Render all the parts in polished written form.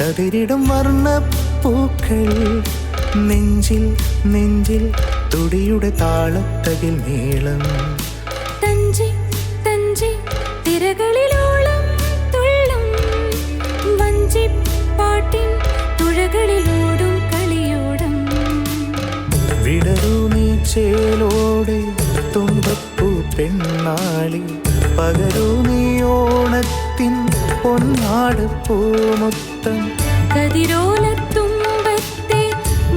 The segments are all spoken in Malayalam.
കതിരിടും വർണ്ണപ്പൂക്കൾ നെഞ്ചിൽ നെഞ്ചിൽ തുടിയുടെ താളത്തകിൽ മേളം തഞ്ചി തഞ്ചി തിരകളിലോളം തുള്ളും വഞ്ചിപ്പാട്ടിൻ തുഴകളിലോടും കളിയോടം വിടരൂ നീ ചേലോടെ തുമ്പപ്പൂ പെണ്ണാളി പകരൂ നീ ഓണത്തിൻ പൊന്നാട് പൂമുത്തം കതിരോലത്തുമ്പത്തെ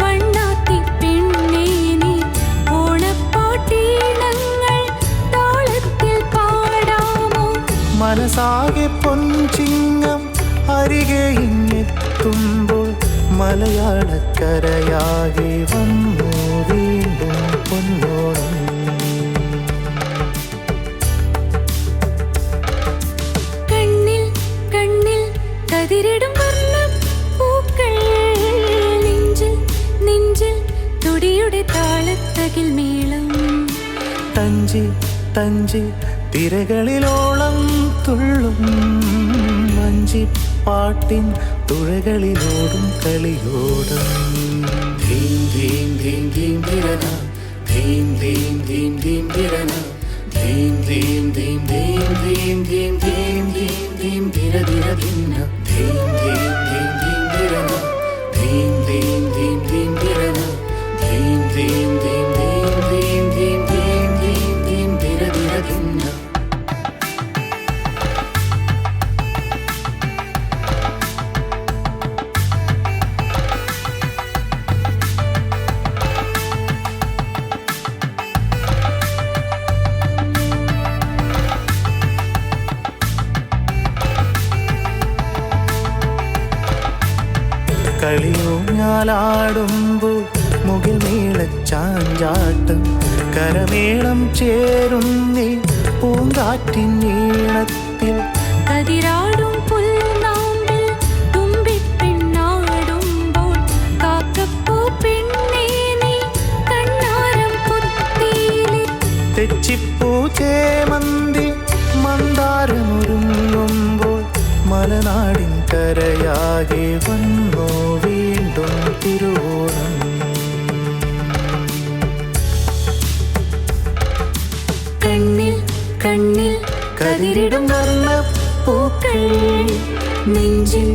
വണ്ണാത്തി പെണ്ണേ നീ ഓണപ്പാട്ടീണങ്ങൾ താളത്തിൽ പാടാമോ മനസാകെ പൊൻചിങ്ങം അരികെ ഇങ്ങെത്തുമ്പോൾ മലയാളക്കരയാകെ വന്നു വീണ്ടും പൊന്നോണം കണ്ണിൽ കണ്ണിൽ കതിരിടും വർണ്ണപ്പൂക്കൾ നെഞ്ചിൽ നെഞ്ചിൽ തുടിയുടെ താളത്തകിൽ മേളം തഞ്ചി തഞ്ചി തിരകളിലോളം തുള്ളും വഞ്ചിപ്പാട്ടിൻ തുഴകളിലോടും കളിയോടും ധീം ധീം ധീം ധീം ധിരന ധീം ധീം ധീം ധീം ധിരന ധീം ധീം ധീം ധീം ധീം ധീം ധീം ധീം ധീം ധിര ധിര ധിന്ന ധീം ധീം ധീം ധീം ധിരന ധീം ധീം ധീം ധീം ധിരന ധീം ധീം ധീം ധീം ധീം ധീം ധീം ധീം ധീം ധിര ധിര ധിന്ന കളിയൂഞ്ഞാലാടുമ്പോൾ മുകിൽ മേളച്ചാഞ്ചാട്ടം കരമേളം ചേരുന്നേ പൂങ്കാറ്റിൻ ഈണത്തിൽ കതിരാടും പുൽനാമ്പിൽ തുമ്പിപ്പെണ്ണാടുമ്പോൾ കാക്കപ്പൂ പെണ്ണേ നീ കണ്ണാരം പുത്തിയിലെ തെച്ചിപ്പൂ ചേമന്തി മന്ദാരമൊരുങ്ങുമ്പോൾ മലനാടിൻ കരയാകെ വന്നു വീണ്ടും തിരുവോണം കണ്ണിൽ കണ്ണിൽ കതിരിടും വർണ്ണപ്പൂക്കൾ നെഞ്ചിൽ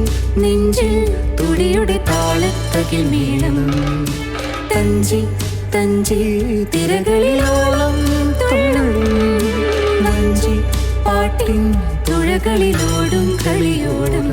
നെഞ്ചിൽ തുടിയുടെ താളത്തകിൽ മേളം തഞ്ചി തഞ്ചി തിരകളിലോളം തുള്ളും വഞ്ചി പാട്ടിൻ തുഴകളിലോടും കളിയോടും